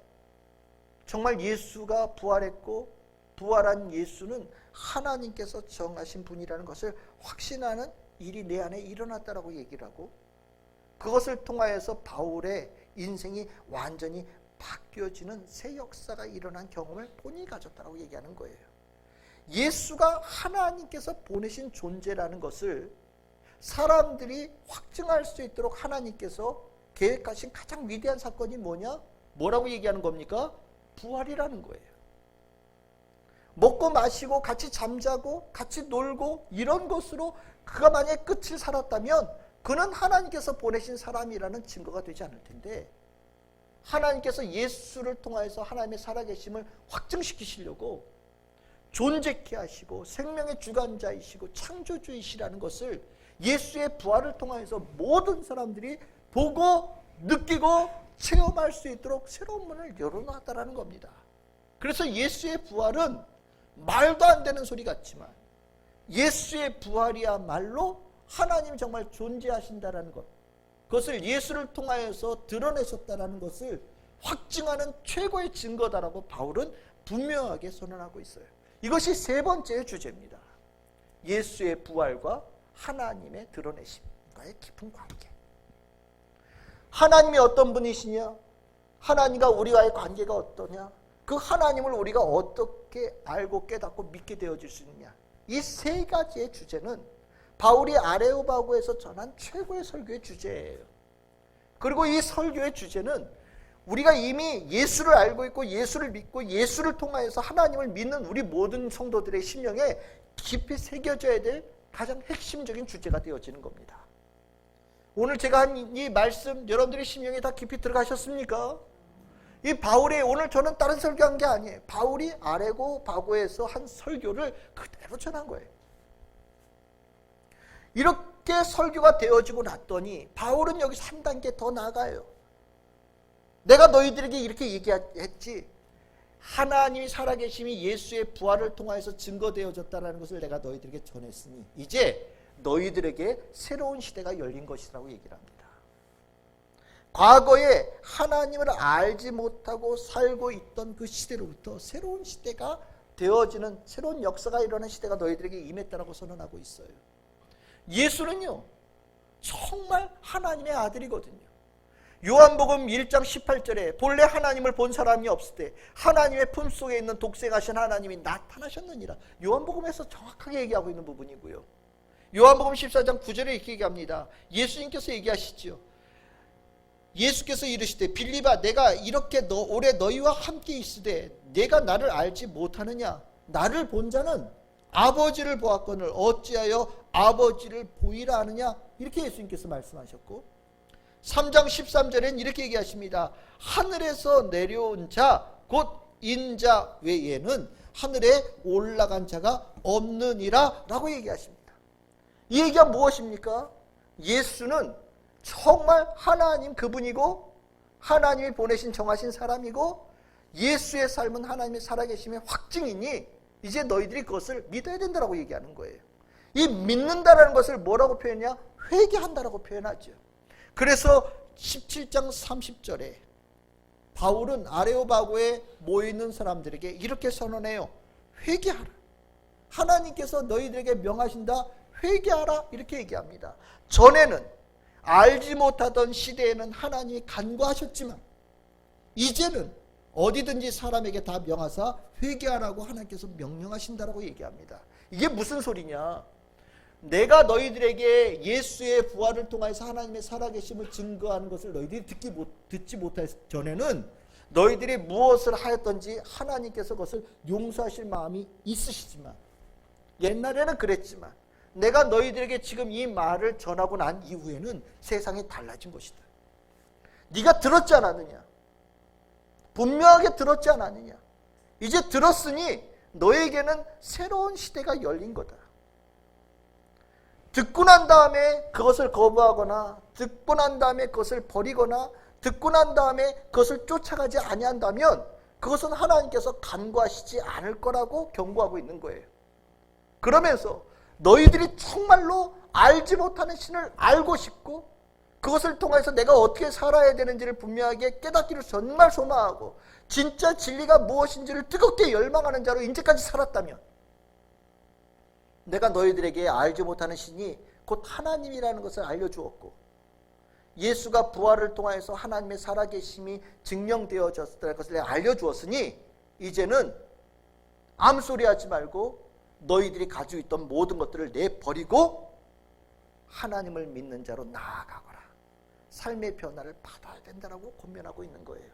정말 예수가 부활했고 부활한 예수는 하나님께서 정하신 분이라는 것을 확신하는 일이 내 안에 일어났다라고 얘기를 하고, 그것을 통하여서 바울의 인생이 완전히 바뀌어지는 새 역사가 일어난 경험을 본인이 가졌다고 얘기하는 거예요. 예수가 하나님께서 보내신 존재라는 것을 사람들이 확증할 수 있도록 하나님께서 계획하신 가장 위대한 사건이 뭐냐? 뭐라고 얘기하는 겁니까? 부활이라는 거예요. 먹고 마시고 같이 잠자고 같이 놀고 이런 것으로 그가 만약에 끝을 살았다면 그는 하나님께서 보내신 사람이라는 증거가 되지 않을 텐데, 하나님께서 예수를 통해서 하나님의 살아계심을 확증시키시려고 존재케 하시고 생명의 주관자이시고 창조주이시라는 것을 예수의 부활을 통해서 모든 사람들이 보고 느끼고 체험할 수 있도록 새로운 문을 열어놨다라는 겁니다. 그래서 예수의 부활은 말도 안 되는 소리 같지만 예수의 부활이야말로 하나님이 정말 존재하신다라는 것, 그것을 예수를 통하여서 드러내셨다라는 것을 확증하는 최고의 증거다라고 바울은 분명하게 선언하고 있어요. 이것이 세 번째 주제입니다. 예수의 부활과 하나님의 드러내심과의 깊은 관계. 하나님이 어떤 분이시냐? 하나님과 우리와의 관계가 어떠냐? 그 하나님을 우리가 어떻게 알고 깨닫고 믿게 되어질 수 있느냐? 이 세 가지의 주제는 바울이 아레오바고에서 전한 최고의 설교의 주제예요. 그리고 이 설교의 주제는 우리가 이미 예수를 알고 있고 예수를 믿고 예수를 통하여서 하나님을 믿는 우리 모든 성도들의 심령에 깊이 새겨져야 될 가장 핵심적인 주제가 되어지는 겁니다. 오늘 제가 한 이 말씀 여러분들의 심령에 다 깊이 들어가셨습니까? 이 바울이 오늘 저는 다른 설교한 게 아니에요. 바울이 아레오바고에서 한 설교를 그대로 전한 거예요. 이렇게 설교가 되어지고 났더니 바울은 여기서 한 단계 더 나아가요. 내가 너희들에게 이렇게 얘기했지. 하나님이 살아계심이 예수의 부활을 통하여서 증거되어졌다는 것을 내가 너희들에게 전했으니 이제 너희들에게 새로운 시대가 열린 것이라고 얘기를 합니다. 과거에 하나님을 알지 못하고 살고 있던 그 시대로부터 새로운 시대가 되어지는, 새로운 역사가 일어나는 시대가 너희들에게 임했다라고 선언하고 있어요. 예수는요 정말 하나님의 아들이거든요. 요한복음 1장 18절에 본래 하나님을 본 사람이 없을 때 하나님의 품속에 있는 독생하신 하나님이 나타나셨느니라. 요한복음에서 정확하게 얘기하고 있는 부분이고요. 요한복음 14장 9절에 이렇게 얘기합니다. 예수님께서 얘기하시죠. 예수께서 이르시되 빌립아 내가 이렇게 오래 너희와 함께 있으되 내가 나를 알지 못하느냐? 나를 본 자는 아버지를 보았거늘 어찌하여 아버지를 보이라 하느냐? 이렇게 예수님께서 말씀하셨고 3장 13절엔 이렇게 얘기하십니다. 하늘에서 내려온 자 곧 인자 외에는 하늘에 올라간 자가 없느니라 라고 얘기하십니다. 이 얘기가 무엇입니까? 예수는 정말 하나님 그분이고 하나님이 보내신 정하신 사람이고 예수의 삶은 하나님의 살아계심의 확증이니 이제 너희들이 그것을 믿어야 된다라고 얘기하는 거예요. 이 믿는다라는 것을 뭐라고 표현해야? 회개한다라고 표현하죠. 그래서 17장 30절에 바울은 아레오바고에 모여있는 사람들에게 이렇게 선언해요. 회개하라. 하나님께서 너희들에게 명하신다. 회개하라. 이렇게 얘기합니다. 전에는 알지 못하던 시대에는 하나님이 간과하셨지만 이제는 어디든지 사람에게 다 명하사 회개하라고 하나님께서 명령하신다라고 얘기합니다. 이게 무슨 소리냐? 내가 너희들에게 예수의 부활을 통해서 하나님의 살아계심을 증거하는 것을 너희들이 듣지 못하기 전에는 너희들이 무엇을 하였던지 하나님께서 그것을 용서하실 마음이 있으시지만 옛날에는 그랬지만 내가 너희들에게 지금 이 말을 전하고 난 이후에는 세상이 달라진 것이다. 네가 들었지 않았느냐? 분명하게 들었지 않았느냐? 이제 들었으니 너에게는 새로운 시대가 열린 거다. 듣고 난 다음에 그것을 거부하거나 듣고 난 다음에 그것을 버리거나 듣고 난 다음에 그것을 쫓아가지 아니한다면 그것은 하나님께서 간과하시지 않을 거라고 경고하고 있는 거예요. 그러면서 너희들이 정말로 알지 못하는 신을 알고 싶고 그것을 통해서 내가 어떻게 살아야 되는지를 분명하게 깨닫기를 정말 소망하고 진짜 진리가 무엇인지를 뜨겁게 열망하는 자로 이제까지 살았다면 내가 너희들에게 알지 못하는 신이 곧 하나님이라는 것을 알려주었고 예수가 부활을 통해서 하나님의 살아계심이 증명되어졌다는 것을 알려주었으니 이제는 아무 소리 하지 말고 너희들이 가지고 있던 모든 것들을 내버리고 하나님을 믿는 자로 나아가거라. 삶의 변화를 받아야 된다라고 권면하고 있는 거예요.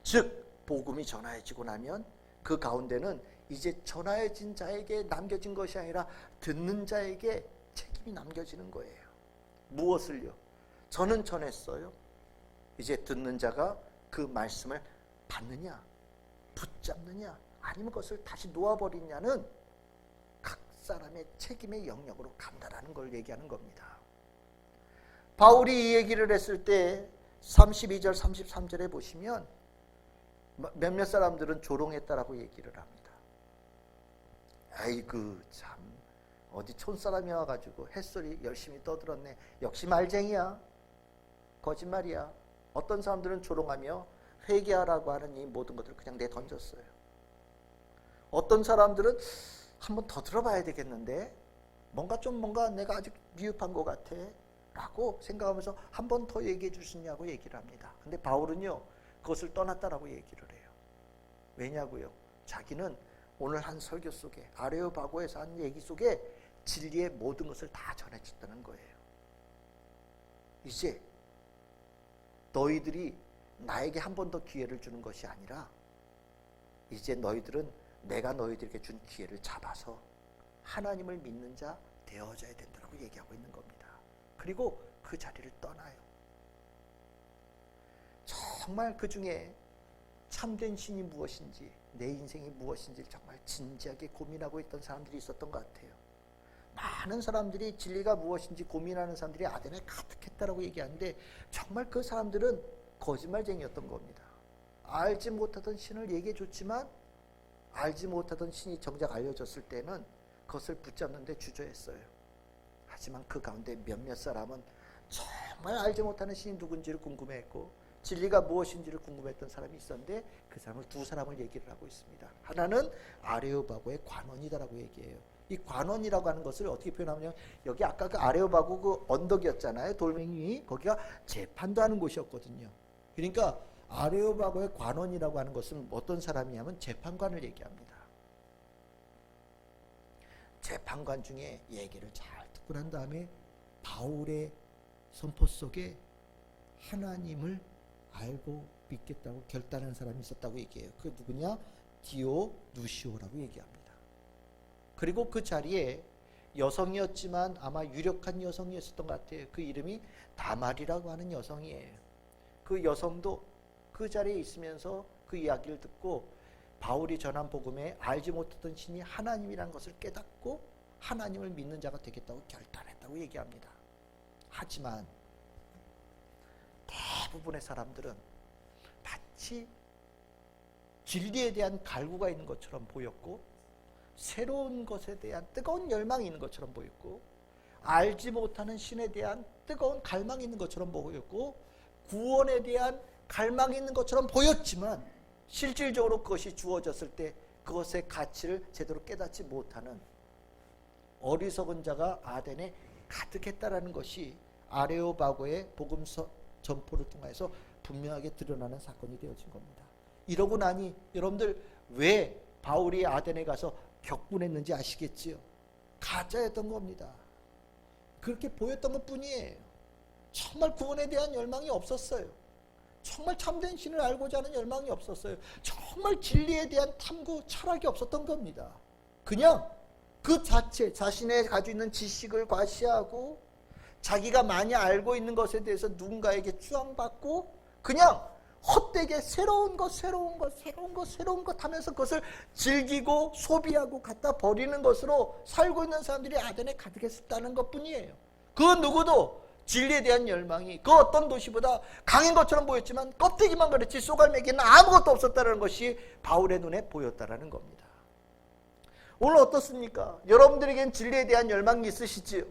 즉 복음이 전하여지고 나면 그 가운데는 이제 전하여진 자에게 남겨진 것이 아니라 듣는 자에게 책임이 남겨지는 거예요. 무엇을요? 저는 전했어요. 이제 듣는 자가 그 말씀을 받느냐, 붙잡느냐, 아니면 그것을 다시 놓아버리냐는 각 사람의 책임의 영역으로 간다라는 걸 얘기하는 겁니다. 바울이 이 얘기를 했을 때 32절 33절에 보시면 몇몇 사람들은 조롱했다라고 얘기를 합니다. 아이고 참 어디 촌사람이 와가지고 햇소리 열심히 떠들었네. 역시 말쟁이야. 거짓말이야. 어떤 사람들은 조롱하며 회개하라고 하는 이 모든 것들을 그냥 내던졌어요. 어떤 사람들은 한번 더 들어봐야 되겠는데 뭔가 내가 아직 미흡한 것 같아 라고 생각하면서 한 번 더 얘기해 줄 수 있냐고 얘기를 합니다. 근데 바울은요 그것을 떠났다라고 얘기를 해요. 왜냐고요? 자기는 오늘 한 설교 속에 아레오바고에서 한 얘기 속에 진리의 모든 것을 다 전해줬다는 거예요. 이제 너희들이 나에게 한 번 더 기회를 주는 것이 아니라 이제 너희들은 내가 너희들에게 준 기회를 잡아서 하나님을 믿는 자 되어져야 된다고 얘기하고 있는 겁니다. 그리고 그 자리를 떠나요. 정말 그 중에 참된 신이 무엇인지 내 인생이 무엇인지 정말 진지하게 고민하고 있던 사람들이 있었던 것 같아요. 많은 사람들이 진리가 무엇인지 고민하는 사람들이 아덴에 가득했다라고 얘기하는데 정말 그 사람들은 거짓말쟁이였던 겁니다. 알지 못하던 신을 얘기해 줬지만 알지 못하던 신이 정작 알려졌을 때는 그것을 붙잡는 데 주저했어요. 하지만 그 가운데 몇몇 사람은 정말 알지 못하는 신이 누군지를 궁금해했고 진리가 무엇인지를 궁금했던 사람이 있었는데 그 사람을 두 사람을 얘기를 하고 있습니다. 하나는 아레오바고의 관원이다라고 얘기해요. 이 관원이라고 하는 것을 어떻게 표현하면 여기 아까 그 아레오바고 그 언덕이었잖아요. 돌멩이 거기가 재판도 하는 곳이었거든요. 그러니까 아레오바고의 관원이라고 하는 것은 어떤 사람이냐면 재판관을 얘기합니다. 재판관 중에 얘기를 잘 듣고 난 다음에 바울의 선포 속에 하나님을 알고 믿겠다고 결단한 사람이 있었다고 얘기해요. 그 누구냐? 디오누시오라고 얘기합니다. 그리고 그 자리에 여성이었지만 아마 유력한 여성이었던 것 같아요. 그 이름이 다말이라고 하는 여성이에요. 그 여성도 그 자리에 있으면서 그 이야기를 듣고 바울이 전한 복음에 알지 못했던 신이 하나님이라는 것을 깨닫고 하나님을 믿는 자가 되겠다고 결단했다고 얘기합니다. 하지만 대부분의 사람들은 마치 진리에 대한 갈구가 있는 것처럼 보였고 새로운 것에 대한 뜨거운 열망이 있는 것처럼 보였고 알지 못하는 신에 대한 뜨거운 갈망이 있는 것처럼 보였고 구원에 대한 갈망이 있는 것처럼 보였지만 실질적으로 그것이 주어졌을 때 그것의 가치를 제대로 깨닫지 못하는 어리석은 자가 아덴에 가득했다라는 것이 아레오바고의 복음 전포를 통해서 분명하게 드러나는 사건이 되어진 겁니다. 이러고 나니 여러분들 왜 바울이 아덴에 가서 격분했는지 아시겠지요? 가짜였던 겁니다. 그렇게 보였던 것뿐이에요. 정말 구원에 대한 열망이 없었어요. 정말 참된 신을 알고자 하는 열망이 없었어요. 정말 진리에 대한 탐구, 철학이 없었던 겁니다. 그냥 그 자체 자신의 가지고 있는 지식을 과시하고 자기가 많이 알고 있는 것에 대해서 누군가에게 추앙받고 그냥 헛되게 새로운 것 하면서 그것을 즐기고 소비하고 갖다 버리는 것으로 살고 있는 사람들이 아덴에 가득했다는 것뿐이에요. 그 누구도 진리에 대한 열망이 그 어떤 도시보다 강한 것처럼 보였지만 껍데기만 그랬지 쏘갈매기는 아무것도 없었다는 것이 바울의 눈에 보였다는 겁니다. 오늘 어떻습니까? 여러분들에겐 진리에 대한 열망이 있으시지요?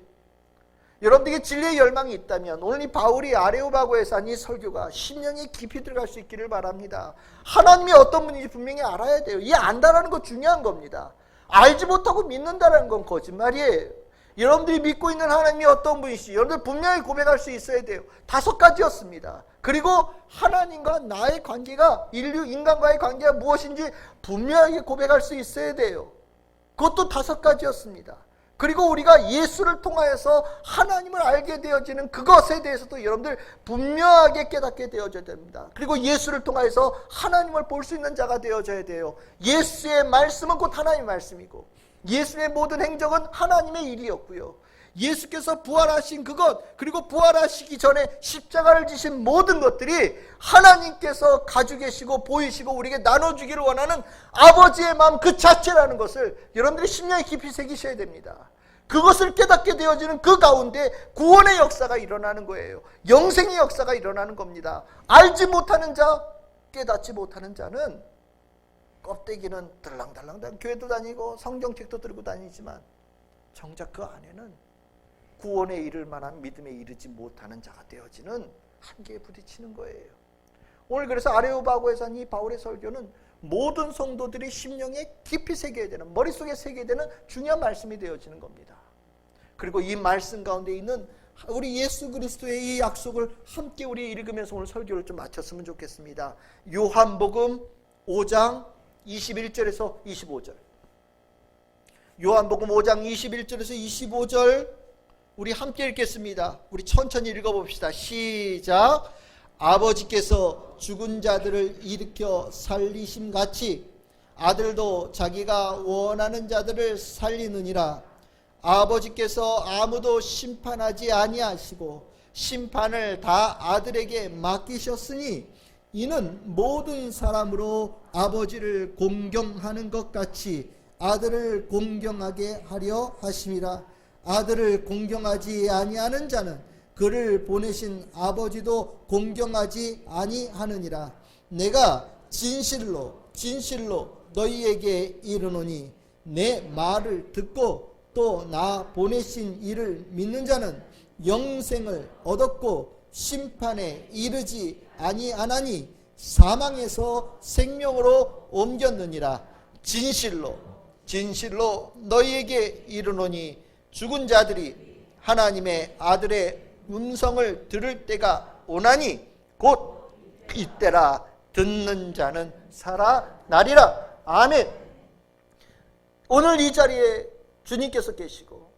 여러분들에게 진리의 열망이 있다면 오늘 이 바울이 아레오바고에서 한 이 설교가 심령에 깊이 들어갈 수 있기를 바랍니다. 하나님이 어떤 분인지 분명히 알아야 돼요. 이 안다라는 거 중요한 겁니다. 알지 못하고 믿는다는 건 거짓말이에요. 여러분들이 믿고 있는 하나님이 어떤 분이시지 여러분들 분명히 고백할 수 있어야 돼요. 5가지였습니다. 그리고 하나님과 나의 관계가 인간과의 관계가 무엇인지 분명하게 고백할 수 있어야 돼요. 그것도 5가지였습니다. 그리고 우리가 예수를 통하여서 하나님을 알게 되어지는 그것에 대해서도 여러분들 분명하게 깨닫게 되어져야 됩니다. 그리고 예수를 통하여서 하나님을 볼 수 있는 자가 되어져야 돼요. 예수의 말씀은 곧 하나님의 말씀이고 예수의 모든 행적은 하나님의 일이었고요. 예수께서 부활하신 그것 그리고 부활하시기 전에 십자가를 지신 모든 것들이 하나님께서 가지고 계시고 보이시고 우리에게 나눠주기를 원하는 아버지의 마음 그 자체라는 것을 여러분들이 심령에 깊이 새기셔야 됩니다. 그것을 깨닫게 되어지는 그 가운데 구원의 역사가 일어나는 거예요. 영생의 역사가 일어나는 겁니다. 알지 못하는 자 깨닫지 못하는 자는 껍데기는 들랑달랑 교회도 다니고 성경책도 들고 다니지만 정작 그 안에는 구원에 이를 만한 믿음에 이르지 못하는 자가 되어지는 한계에 부딪히는 거예요. 오늘 그래서 아레오바고에서 한 이 바울의 설교는 모든 성도들이 심령에 깊이 새겨야 되는, 머릿속에 새겨야 되는 중요한 말씀이 되어지는 겁니다. 그리고 이 말씀 가운데 있는 우리 예수 그리스도의 이 약속을 함께 우리 읽으면서 오늘 설교를 좀 마쳤으면 좋겠습니다. 요한복음 5장 21절에서 25절. 요한복음 5장 21절에서 25절 우리 함께 읽겠습니다. 우리 천천히 읽어봅시다. 시작. 아버지께서 죽은 자들을 일으켜 살리심같이 아들도 자기가 원하는 자들을 살리느니라. 아버지께서 아무도 심판하지 아니하시고 심판을 다 아들에게 맡기셨으니 이는 모든 사람으로 아버지를 공경하는 것 같이 아들을 공경하게 하려 하심이라. 아들을 공경하지 아니하는 자는 그를 보내신 아버지도 공경하지 아니하느니라. 내가 진실로 너희에게 이르노니 내 말을 듣고 또 나 보내신 이를 믿는 자는 영생을 얻었고 심판에 이르지 아니하나니 사망에서 생명으로 옮겼느니라. 진실로 너희에게 이르노니 죽은 자들이 하나님의 아들의 음성을 들을 때가 오나니 곧 이때라. 듣는 자는 살아나리라. 아멘. 오늘 이 자리에 주님께서 계시고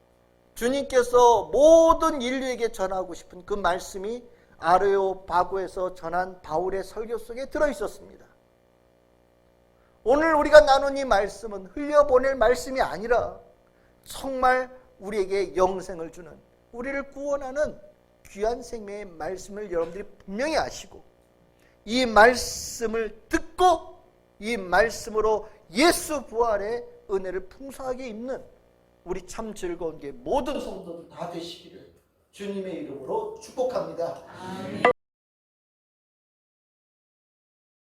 주님께서 모든 인류에게 전하고 싶은 그 말씀이 아레오바고에서 전한 바울의 설교 속에 들어있었습니다. 오늘 우리가 나눈 이 말씀은 흘려보낼 말씀이 아니라 정말 우리에게 영생을 주는, 우리를 구원하는 귀한 생명의 말씀을 여러분들이 분명히 아시고 이 말씀을 듣고 이 말씀으로 예수 부활의 은혜를 풍성하게 입는 우리 참 즐거운 게 모든 성도들 다 되시기를 주님의 이름으로 축복합니다. 아멘.